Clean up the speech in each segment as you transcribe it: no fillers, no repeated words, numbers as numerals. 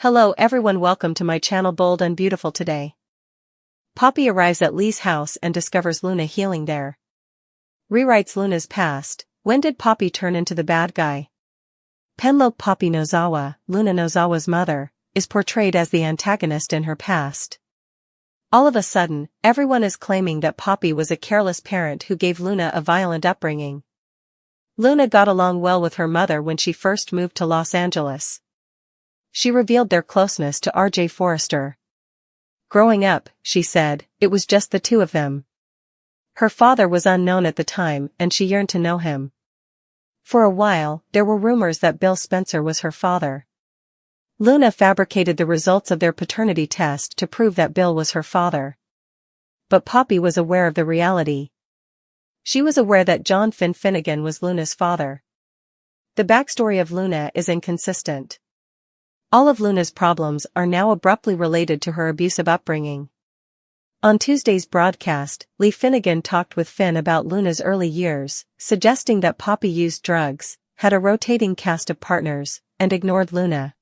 Hello everyone, welcome to my channel Bold and Beautiful. Today Poppy arrives at Lee's house and discovers Luna healing there. Rewrites Luna's past. When did Poppy turn into the bad guy? Penelope Poppy Nozawa, Luna Nozawa's mother, is portrayed as the antagonist in her past. All of a sudden, everyone is claiming that Poppy was a careless parent who gave Luna a violent upbringing. Luna got along well with her mother when she first moved to Los Angeles. She revealed their closeness to R.J. Forrester. Growing up, she said, it was just the two of them. Her father was unknown at the time and she yearned to know him. For a while, there were rumors that Bill Spencer was her father. Luna fabricated the results of their paternity test to prove that Bill was her father. But Poppy was aware of the reality. She was aware that John Finnegan was Luna's father. The backstory of Luna is inconsistent. All of Luna's problems are now abruptly related to her abusive upbringing. On Tuesday's broadcast, Lee Finnegan talked with Finn about Luna's early years, suggesting that Poppy used drugs, had a rotating cast of partners, and ignored Luna.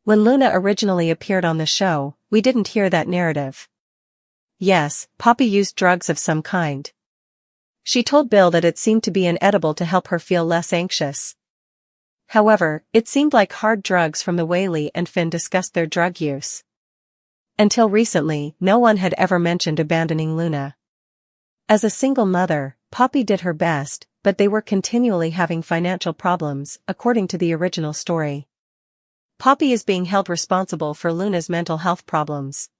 When Luna originally appeared on the show, we didn't hear that narrative. Yes, Poppy used drugs of some kind. She told Bill that it seemed to be an edible to help her feel less anxious. However, it seemed like hard drugs from the way Lee and Finn discussed their drug use. Until recently, no one had ever mentioned abandoning Luna. As a single mother, Poppy did her best, but they were continually having financial problems, according to the original story. Poppy is being held responsible for Luna's mental health problems.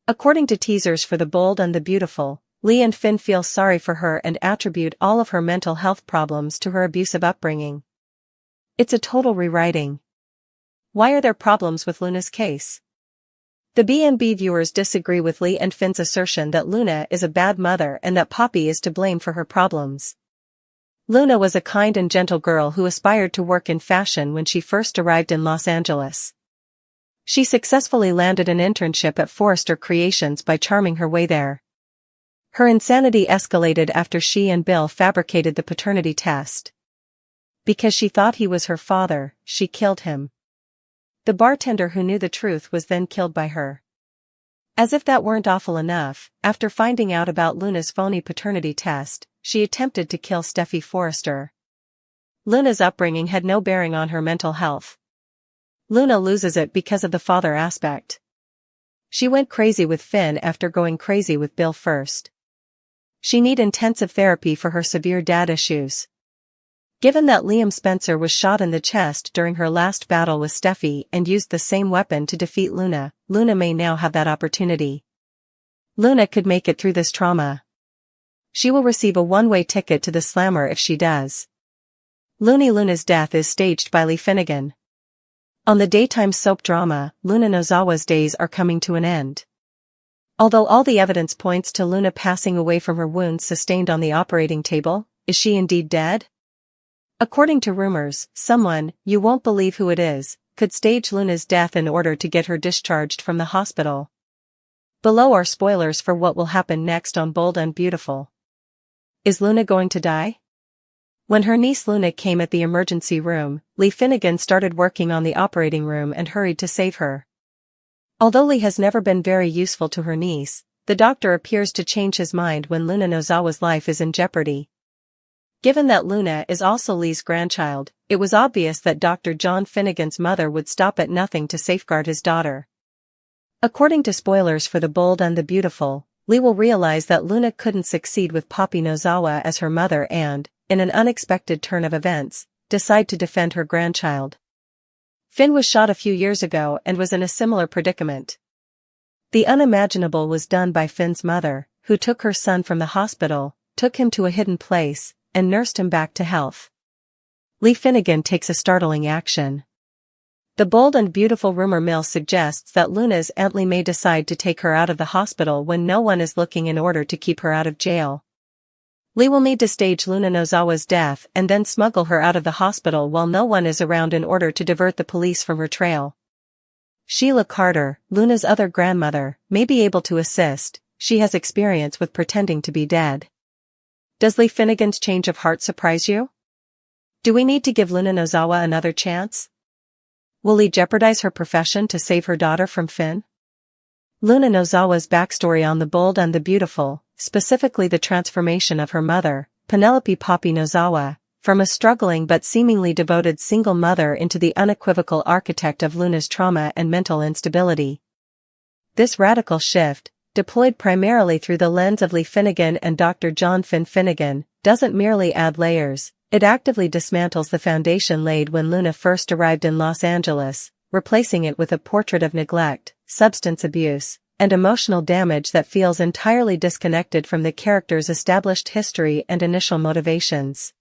According to teasers for The Bold and the Beautiful, Lee and Finn feel sorry for her and attribute all of her mental health problems to her abusive upbringing. It's a total rewriting. Why are there problems with Luna's case? The B&B viewers disagree with Lee and Finn's assertion that Luna is a bad mother and that Poppy is to blame for her problems. Luna was a kind and gentle girl who aspired to work in fashion when she first arrived in Los Angeles. She successfully landed an internship at Forrester Creations by charming her way there. Her insanity escalated after she and Bill fabricated the paternity test. Because she thought he was her father, she killed him. The bartender who knew the truth was then killed by her. As if that weren't awful enough, after finding out about Luna's phony paternity test, she attempted to kill Steffi Forrester. Luna's upbringing had no bearing on her mental health. Luna loses it because of the father aspect. She went crazy with Finn after going crazy with Bill first. She needs intensive therapy for her severe dad issues. Given that Liam Spencer was shot in the chest during her last battle with Steffi and used the same weapon to defeat Luna, Luna may now have that opportunity. Luna could make it through this trauma. She will receive a one-way ticket to the slammer if she does. Looney Luna's death is staged by Lee Finnegan. On the daytime soap drama, Luna Nozawa's days are coming to an end. Although all the evidence points to Luna passing away from her wounds sustained on the operating table, is she indeed dead? According to rumors, someone, you won't believe who it is, could stage Luna's death in order to get her discharged from the hospital. Below are spoilers for what will happen next on Bold and Beautiful. Is Luna going to die? When her niece Luna came at the emergency room, Lee Finnegan started working on the operating room and hurried to save her. Although Lee has never been very useful to her niece, the doctor appears to change his mind when Luna Nozawa's life is in jeopardy. Given that Luna is also Lee's grandchild, it was obvious that Dr. John Finnegan's mother would stop at nothing to safeguard his daughter. According to spoilers for The Bold and the Beautiful, Lee will realize that Luna couldn't succeed with Poppy Nozawa as her mother and, in an unexpected turn of events, decide to defend her grandchild. Finn was shot a few years ago and was in a similar predicament. The unimaginable was done by Finn's mother, who took her son from the hospital, took him to a hidden place, and nursed him back to health. Lee Finnegan takes a startling action. The Bold and Beautiful rumor mill suggests that Luna's Aunt Lee may decide to take her out of the hospital when no one is looking in order to keep her out of jail. Lee will need to stage Luna Nozawa's death and then smuggle her out of the hospital while no one is around in order to divert the police from her trail. Sheila Carter, Luna's other grandmother, may be able to assist. She has experience with pretending to be dead. Does Lee Finnegan's change of heart surprise you? Do we need to give Luna Nozawa another chance? Will Lee jeopardize her profession to save her daughter from Finn? Luna Nozawa's backstory on The Bold and the Beautiful, specifically the transformation of her mother, Penelope Poppy Nozawa, from a struggling but seemingly devoted single mother into the unequivocal architect of Luna's trauma and mental instability. This radical shift, deployed primarily through the lens of Lee Finnegan and Dr. John Finn Finnegan, doesn't merely add layers, it actively dismantles the foundation laid when Luna first arrived in Los Angeles, replacing it with a portrait of neglect, substance abuse, and emotional damage that feels entirely disconnected from the character's established history and initial motivations.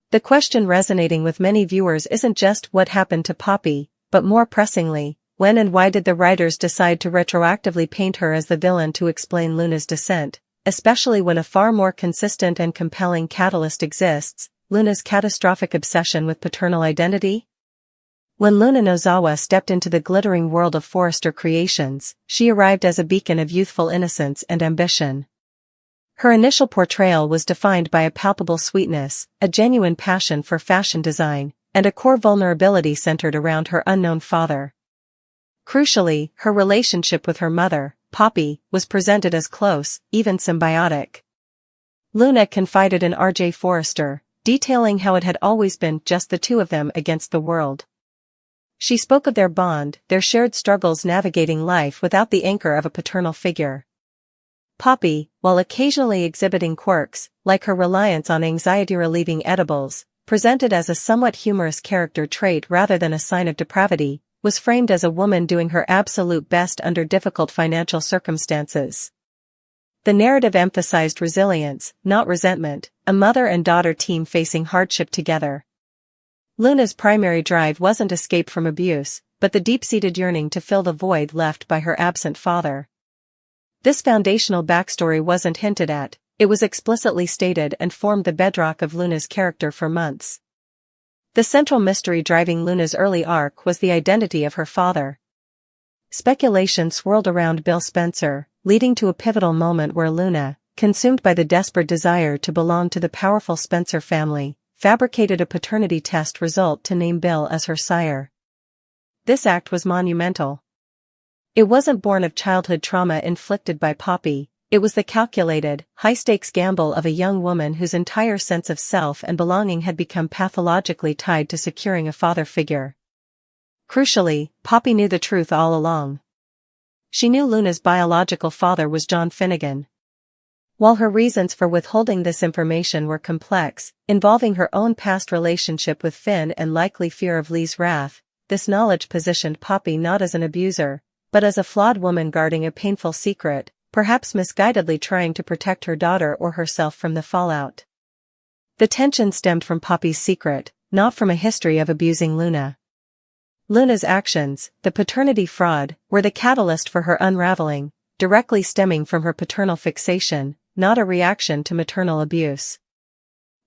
The question resonating with many viewers isn't just what happened to Poppy, but more pressingly, when and why did the writers decide to retroactively paint her as the villain to explain Luna's descent, especially when a far more consistent and compelling catalyst exists, Luna's catastrophic obsession with paternal identity? When Luna Nozawa stepped into the glittering world of Forrester Creations, she arrived as a beacon of youthful innocence and ambition. Her initial portrayal was defined by a palpable sweetness, a genuine passion for fashion design, and a core vulnerability centered around her unknown father. Crucially, her relationship with her mother, Poppy, was presented as close, even symbiotic. Luna confided in R.J. Forrester, detailing how it had always been just the two of them against the world. She spoke of their bond, their shared struggles navigating life without the anchor of a paternal figure. Poppy, while occasionally exhibiting quirks, like her reliance on anxiety-relieving edibles, presented as a somewhat humorous character trait rather than a sign of depravity, was framed as a woman doing her absolute best under difficult financial circumstances. The narrative emphasized resilience, not resentment, a mother and daughter team facing hardship together. Luna's primary drive wasn't escape from abuse, but the deep-seated yearning to fill the void left by her absent father. This foundational backstory wasn't hinted at, it was explicitly stated and formed the bedrock of Luna's character for months. The central mystery driving Luna's early arc was the identity of her father. Speculation swirled around Bill Spencer, leading to a pivotal moment where Luna, consumed by the desperate desire to belong to the powerful Spencer family, fabricated a paternity test result to name Bill as her sire. This act was monumental. It wasn't born of childhood trauma inflicted by Poppy, it was the calculated, high-stakes gamble of a young woman whose entire sense of self and belonging had become pathologically tied to securing a father figure. Crucially, Poppy knew the truth all along. She knew Luna's biological father was John Finnegan. While her reasons for withholding this information were complex, involving her own past relationship with Finn and likely fear of Lee's wrath, this knowledge positioned Poppy not as an abuser, but as a flawed woman guarding a painful secret, perhaps misguidedly trying to protect her daughter or herself from the fallout. The tension stemmed from Poppy's secret, not from a history of abusing Luna. Luna's actions, the paternity fraud, were the catalyst for her unraveling, directly stemming from her paternal fixation, not a reaction to maternal abuse.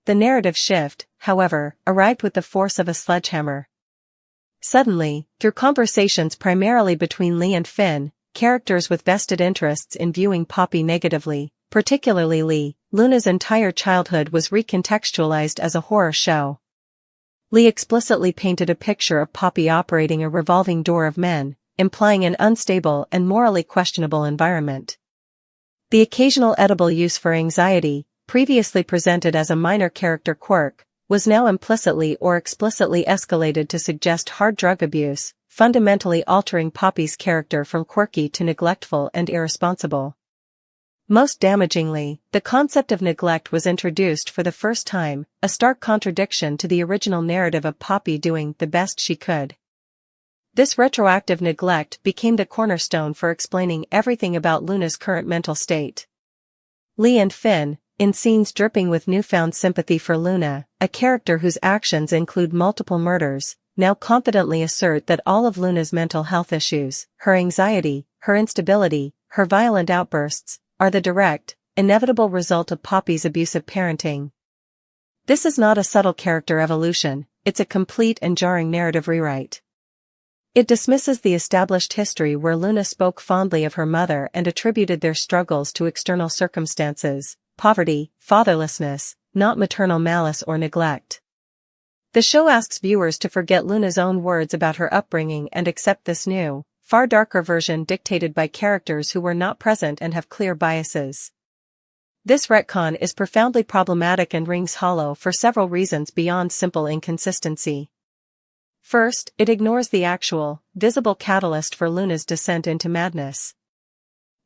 The narrative shift, however, arrived with the force of a sledgehammer. Suddenly, through conversations primarily between Lee and Finn, characters with vested interests in viewing Poppy negatively, particularly Lee, Luna's entire childhood was recontextualized as a horror show. Lee explicitly painted a picture of Poppy operating a revolving door of men, implying an unstable and morally questionable environment. The occasional edible use for anxiety, previously presented as a minor character quirk, was now implicitly or explicitly escalated to suggest hard drug abuse, fundamentally altering Poppy's character from quirky to neglectful and irresponsible. Most damagingly, the concept of neglect was introduced for the first time, a stark contradiction to the original narrative of Poppy doing the best she could. This retroactive neglect became the cornerstone for explaining everything about Luna's current mental state. Lee and Finn, in scenes dripping with newfound sympathy for Luna, a character whose actions include multiple murders, now confidently assert that all of Luna's mental health issues, her anxiety, her instability, her violent outbursts, are the direct, inevitable result of Poppy's abusive parenting. This is not a subtle character evolution, it's a complete and jarring narrative rewrite. It dismisses the established history where Luna spoke fondly of her mother and attributed their struggles to external circumstances, poverty, fatherlessness, not maternal malice or neglect. The show asks viewers to forget Luna's own words about her upbringing and accept this new, far darker version dictated by characters who were not present and have clear biases. This retcon is profoundly problematic and rings hollow for several reasons beyond simple inconsistency. First, it ignores the actual, visible catalyst for Luna's descent into madness.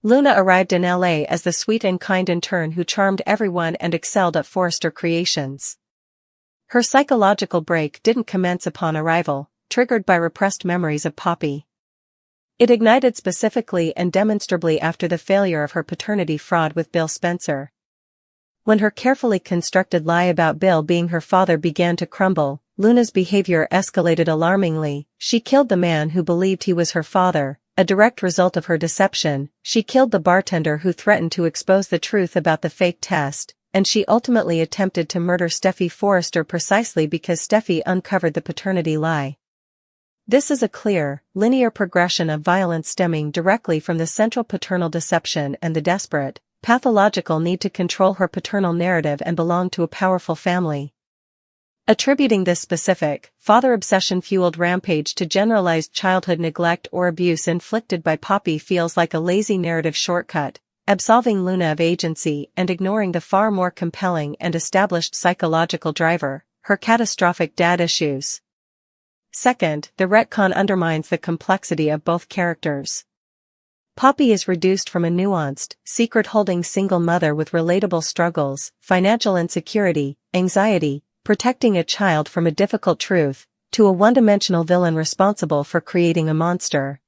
Luna arrived in LA as the sweet and kind intern who charmed everyone and excelled at Forrester Creations. Her psychological break didn't commence upon arrival, triggered by repressed memories of Poppy. It ignited specifically and demonstrably after the failure of her paternity fraud with Bill Spencer. When her carefully constructed lie about Bill being her father began to crumble, Luna's behavior escalated alarmingly. She killed the man who believed he was her father. A direct result of her deception, she killed the bartender who threatened to expose the truth about the fake test, and she ultimately attempted to murder Steffi Forrester precisely because Steffi uncovered the paternity lie. This is a clear, linear progression of violence stemming directly from the central paternal deception and the desperate, pathological need to control her paternal narrative and belong to a powerful family. Attributing this specific, father obsession-fueled rampage to generalized childhood neglect or abuse inflicted by Poppy feels like a lazy narrative shortcut, absolving Luna of agency and ignoring the far more compelling and established psychological driver, her catastrophic dad issues. Second, the retcon undermines the complexity of both characters. Poppy is reduced from a nuanced, secret-holding single mother with relatable struggles, financial insecurity, anxiety, protecting a child from a difficult truth, to a one-dimensional villain responsible for creating a monster.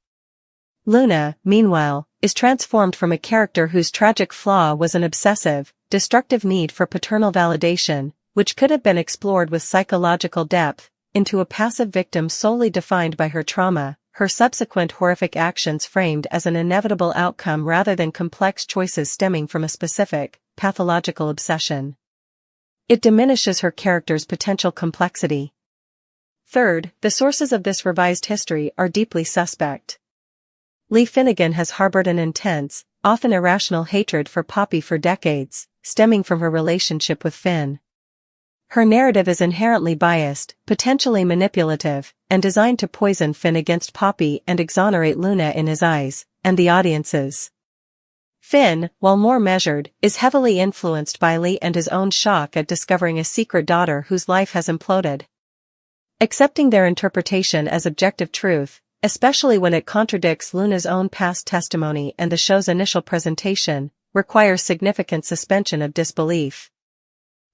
Luna, meanwhile, is transformed from a character whose tragic flaw was an obsessive, destructive need for paternal validation, which could have been explored with psychological depth, into a passive victim solely defined by her trauma, her subsequent horrific actions framed as an inevitable outcome rather than complex choices stemming from a specific, pathological obsession. It diminishes her character's potential complexity. Third, the sources of this revised history are deeply suspect. Lee Finnegan has harbored an intense, often irrational hatred for Poppy for decades, stemming from her relationship with Finn. Her narrative is inherently biased, potentially manipulative, and designed to poison Finn against Poppy and exonerate Luna in his eyes, and the audience's. Finn, while more measured, is heavily influenced by Lee and his own shock at discovering a secret daughter whose life has imploded. Accepting their interpretation as objective truth, especially when it contradicts Luna's own past testimony and the show's initial presentation, requires significant suspension of disbelief.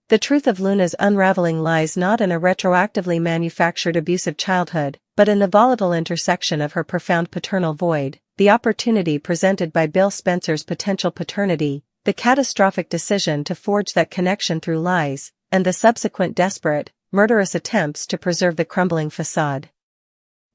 The truth of Luna's unraveling lies not in a retroactively manufactured abusive childhood, but in the volatile intersection of her profound paternal void, the opportunity presented by Bill Spencer's potential paternity, the catastrophic decision to forge that connection through lies, and the subsequent desperate, murderous attempts to preserve the crumbling facade.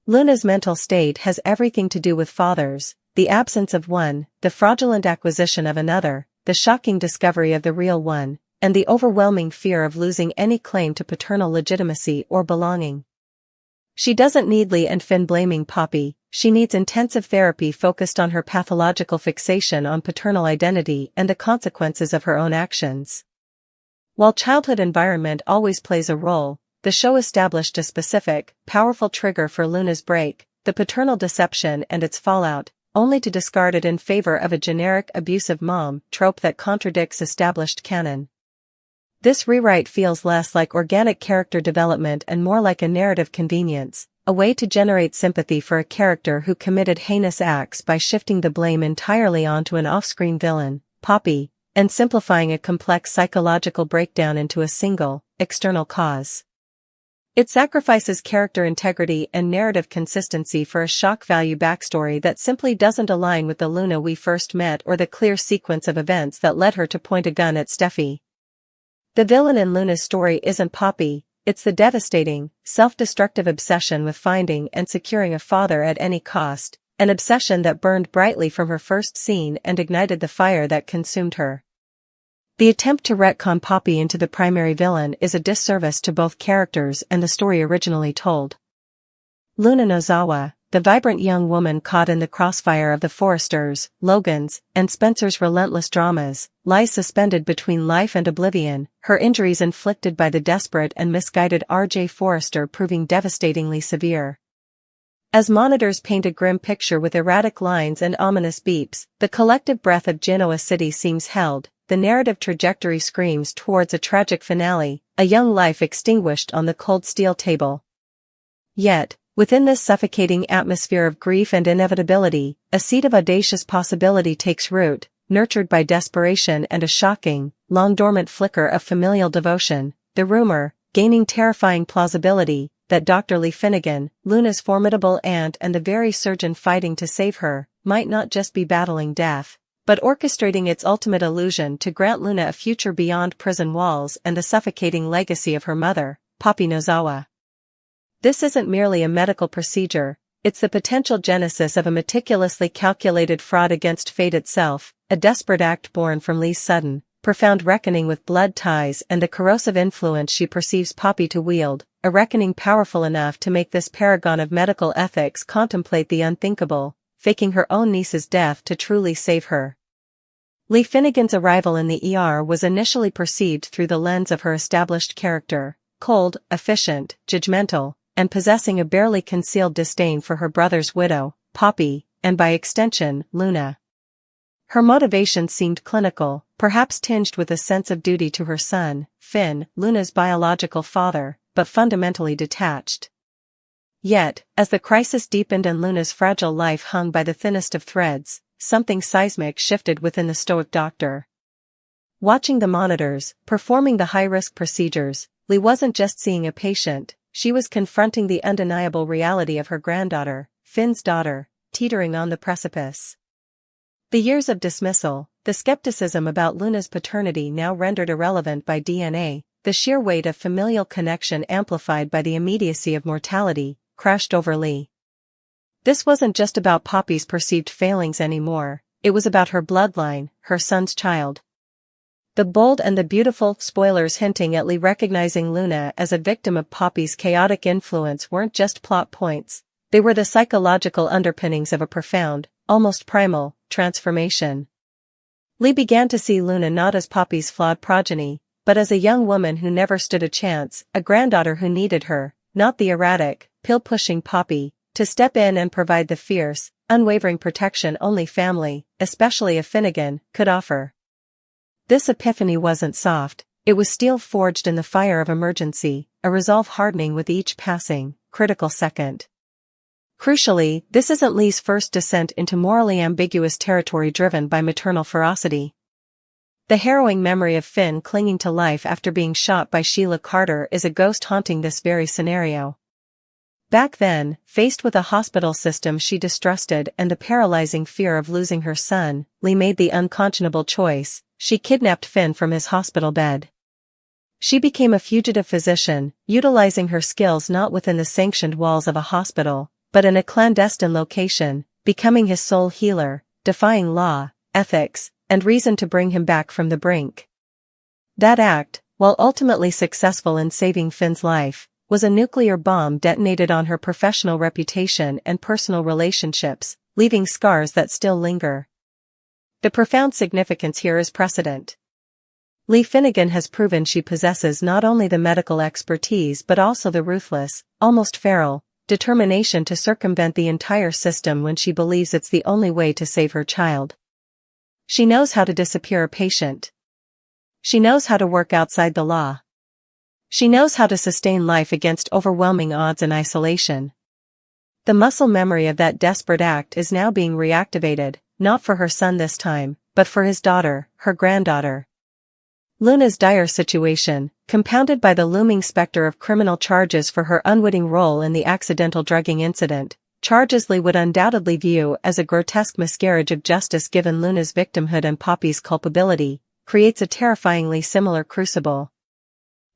Luna's mental state has everything to do with fathers, the absence of one, the fraudulent acquisition of another, the shocking discovery of the real one, and the overwhelming fear of losing any claim to paternal legitimacy or belonging. She doesn't need Lee and Finn blaming Poppy, she needs intensive therapy focused on her pathological fixation on paternal identity and the consequences of her own actions. While childhood environment always plays a role, the show established a specific, powerful trigger for Luna's break, the paternal deception and its fallout, only to discard it in favor of a generic abusive mom trope that contradicts established canon. This rewrite feels less like organic character development and more like a narrative convenience, a way to generate sympathy for a character who committed heinous acts by shifting the blame entirely onto an off-screen villain, Poppy, and simplifying a complex psychological breakdown into a single, external cause. It sacrifices character integrity and narrative consistency for a shock value backstory that simply doesn't align with the Luna we first met or the clear sequence of events that led her to point a gun at Steffi. The villain in Luna's story isn't Poppy, it's the devastating, self-destructive obsession with finding and securing a father at any cost, an obsession that burned brightly from her first scene and ignited the fire that consumed her. The attempt to retcon Poppy into the primary villain is a disservice to both characters and the story originally told. Luna Nozawa, the vibrant young woman caught in the crossfire of the Forresters, Logans, and Spencer's relentless dramas, lies suspended between life and oblivion, her injuries inflicted by the desperate and misguided R.J. Forrester proving devastatingly severe. As monitors paint a grim picture with erratic lines and ominous beeps, the collective breath of Genoa City seems held, the narrative trajectory screams towards a tragic finale, a young life extinguished on the cold steel table. Yet, within this suffocating atmosphere of grief and inevitability, a seed of audacious possibility takes root, nurtured by desperation and a shocking, long-dormant flicker of familial devotion, the rumor, gaining terrifying plausibility, that Dr. Lee Finnegan, Luna's formidable aunt and the very surgeon fighting to save her, might not just be battling death, but orchestrating its ultimate illusion to grant Luna a future beyond prison walls and the suffocating legacy of her mother, Poppy Nozawa. This isn't merely a medical procedure, it's the potential genesis of a meticulously calculated fraud against fate itself, a desperate act born from Lee's sudden, profound reckoning with blood ties and the corrosive influence she perceives Poppy to wield, a reckoning powerful enough to make this paragon of medical ethics contemplate the unthinkable, faking her own niece's death to truly save her. Lee Finnegan's arrival in the ER was initially perceived through the lens of her established character, cold, efficient, judgmental, and possessing a barely concealed disdain for her brother's widow, Poppy, and by extension, Luna. Her motivation seemed clinical, perhaps tinged with a sense of duty to her son, Finn, Luna's biological father, but fundamentally detached. Yet, as the crisis deepened and Luna's fragile life hung by the thinnest of threads, something seismic shifted within the stoic doctor. Watching the monitors, performing the high-risk procedures, Lee wasn't just seeing a patient, she was confronting the undeniable reality of her granddaughter, Finn's daughter, teetering on the precipice. The years of dismissal, the skepticism about Luna's paternity now rendered irrelevant by DNA, the sheer weight of familial connection amplified by the immediacy of mortality, crashed over Lee. This wasn't just about Poppy's perceived failings anymore, it was about her bloodline, her son's child. The bold and the beautiful spoilers hinting at Lee recognizing Luna as a victim of Poppy's chaotic influence weren't just plot points, they were the psychological underpinnings of a profound, almost primal, transformation. Lee began to see Luna not as Poppy's flawed progeny, but as a young woman who never stood a chance, a granddaughter who needed her, not the erratic, pill-pushing Poppy, to step in and provide the fierce, unwavering protection only family, especially a Finnegan, could offer. This epiphany wasn't soft, it was steel forged in the fire of emergency, a resolve hardening with each passing, critical second. Crucially, this isn't Lee's first descent into morally ambiguous territory driven by maternal ferocity. The harrowing memory of Finn clinging to life after being shot by Sheila Carter is a ghost haunting this very scenario. Back then, faced with a hospital system she distrusted and the paralyzing fear of losing her son, Lee made the unconscionable choice, she kidnapped Finn from his hospital bed. She became a fugitive physician, utilizing her skills not within the sanctioned walls of a hospital, but in a clandestine location, becoming his sole healer, defying law, ethics, and reason to bring him back from the brink. That act, while ultimately successful in saving Finn's life, was a nuclear bomb detonated on her professional reputation and personal relationships, leaving scars that still linger. The profound significance here is precedent. Lee Finnegan has proven she possesses not only the medical expertise but also the ruthless, almost feral, determination to circumvent the entire system when she believes it's the only way to save her child. She knows how to disappear a patient. She knows how to work outside the law. She knows how to sustain life against overwhelming odds and isolation. The muscle memory of that desperate act is now being reactivated, not for her son this time, but for his daughter, her granddaughter. Luna's dire situation, compounded by the looming specter of criminal charges for her unwitting role in the accidental drugging incident, charges Lee would undoubtedly view as a grotesque miscarriage of justice given Luna's victimhood and Poppy's culpability, creates a terrifyingly similar crucible.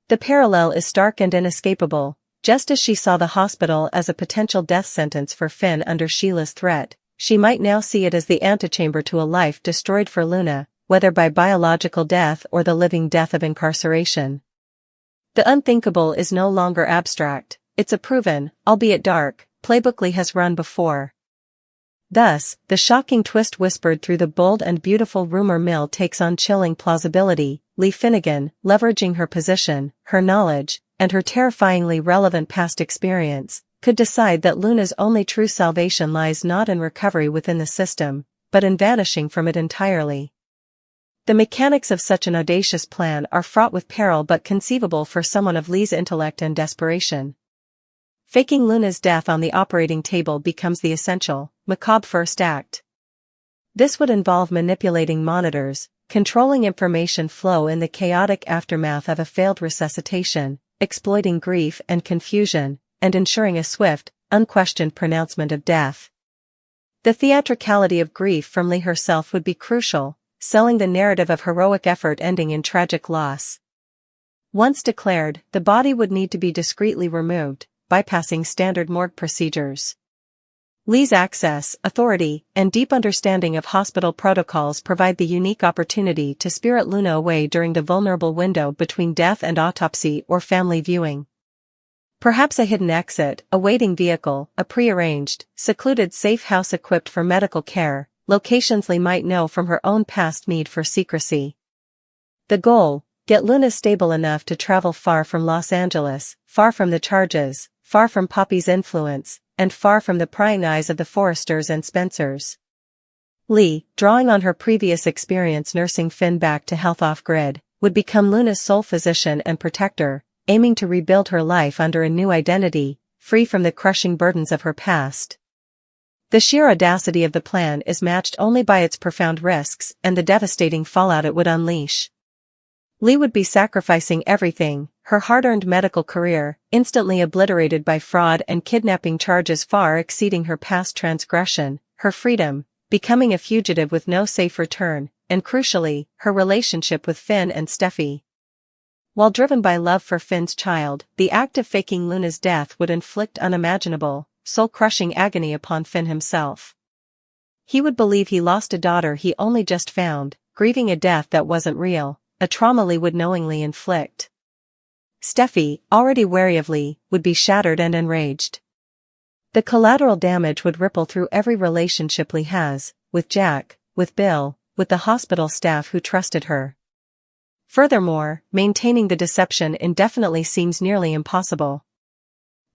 The parallel is stark and inescapable, just as she saw the hospital as a potential death sentence for Finn under Sheila's threat, she might now see it as the antechamber to a life destroyed for Luna, whether by biological death or the living death of incarceration. The unthinkable is no longer abstract, it's a proven, albeit dark, playbook Lee has run before. Thus, the shocking twist whispered through the bold and beautiful rumor mill takes on chilling plausibility. Lee Finnegan, leveraging her position, her knowledge, and her terrifyingly relevant past experience, could decide that Luna's only true salvation lies not in recovery within the system, but in vanishing from it entirely. The mechanics of such an audacious plan are fraught with peril but conceivable for someone of Lee's intellect and desperation. Faking Luna's death on the operating table becomes the essential, macabre first act. This would involve manipulating monitors, controlling information flow in the chaotic aftermath of a failed resuscitation, exploiting grief and confusion, and ensuring a swift, unquestioned pronouncement of death. The theatricality of grief from Lee herself would be crucial, selling the narrative of heroic effort ending in tragic loss. Once declared, the body would need to be discreetly removed, bypassing standard morgue procedures. Lee's access, authority, and deep understanding of hospital protocols provide the unique opportunity to spirit Luna away during the vulnerable window between death and autopsy or family viewing. Perhaps a hidden exit, a waiting vehicle, a prearranged, secluded safe house equipped for medical care, locations Lee might know from her own past need for secrecy. The goal: get Luna stable enough to travel far from Los Angeles, far from the charges, far from Poppy's influence, and far from the prying eyes of the Forresters and Spencers. Lee, drawing on her previous experience nursing Finn back to health off-grid, would become Luna's sole physician and protector, aiming to rebuild her life under a new identity, free from the crushing burdens of her past. The sheer audacity of the plan is matched only by its profound risks and the devastating fallout it would unleash. Lee would be sacrificing everything, her hard-earned medical career, instantly obliterated by fraud and kidnapping charges far exceeding her past transgression, her freedom, becoming a fugitive with no safe return, and crucially, her relationship with Finn and Steffi. While driven by love for Finn's child, the act of faking Luna's death would inflict unimaginable, soul-crushing agony upon Finn himself. He would believe he lost a daughter he only just found, grieving a death that wasn't real, a trauma Lee would knowingly inflict. Steffi, already wary of Lee, would be shattered and enraged. The collateral damage would ripple through every relationship Lee has, with Jack, with Bill, with the hospital staff who trusted her. Furthermore, maintaining the deception indefinitely seems nearly impossible.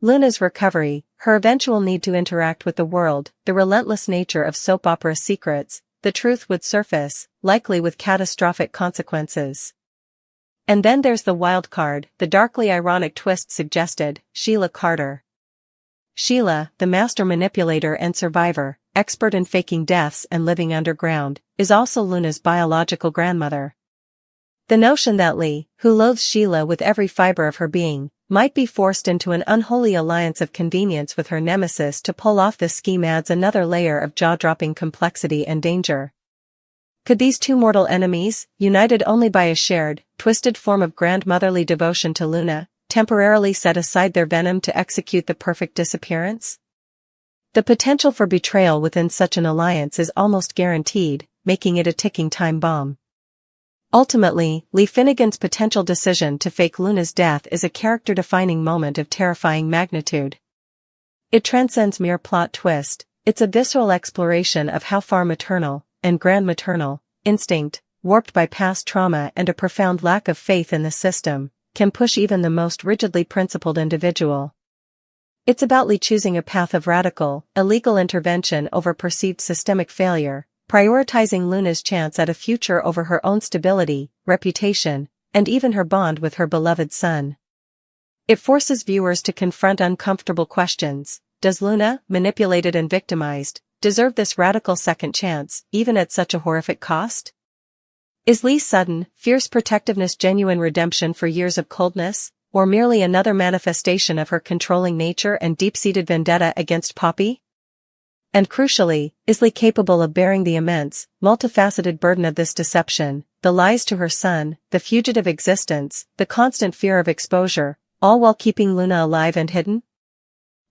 Luna's recovery, her eventual need to interact with the world, the relentless nature of soap opera secrets, the truth would surface, likely with catastrophic consequences. And then there's the wild card, the darkly ironic twist suggested, Sheila Carter. Sheila, the master manipulator and survivor, expert in faking deaths and living underground, is also Luna's biological grandmother. The notion that Lee, who loathes Sheila with every fiber of her being, might be forced into an unholy alliance of convenience with her nemesis to pull off this scheme adds another layer of jaw-dropping complexity and danger. Could these two mortal enemies, united only by a shared, twisted form of grandmotherly devotion to Luna, temporarily set aside their venom to execute the perfect disappearance? The potential for betrayal within such an alliance is almost guaranteed, making it a ticking time bomb. Ultimately, Lee Finnegan's potential decision to fake Luna's death is a character-defining moment of terrifying magnitude. It transcends mere plot twist, it's a visceral exploration of how far maternal, and grandmaternal, instinct, warped by past trauma and a profound lack of faith in the system, can push even the most rigidly principled individual. It's about Lee choosing a path of radical, illegal intervention over perceived systemic failure, prioritizing Luna's chance at a future over her own stability, reputation, and even her bond with her beloved son. It forces viewers to confront uncomfortable questions. Does Luna, manipulated and victimized, deserve this radical second chance, even at such a horrific cost? Is Lee's sudden, fierce protectiveness genuine redemption for years of coldness, or merely another manifestation of her controlling nature and deep-seated vendetta against Poppy? And crucially, is Lee capable of bearing the immense, multifaceted burden of this deception, the lies to her son, the fugitive existence, the constant fear of exposure, all while keeping Luna alive and hidden?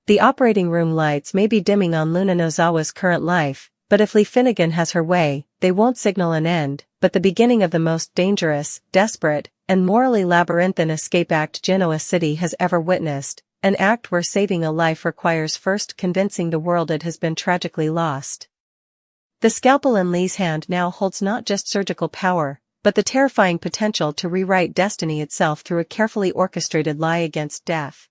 The operating room lights may be dimming on Luna Nozawa's current life, but if Lee Finnegan has her way, they won't signal an end, but the beginning of the most dangerous, desperate, and morally labyrinthine escape act Genoa City has ever witnessed. an act where saving a life requires first convincing the world it has been tragically lost. The scalpel in Lee's hand now holds not just surgical power, but the terrifying potential to rewrite destiny itself through a carefully orchestrated lie against death.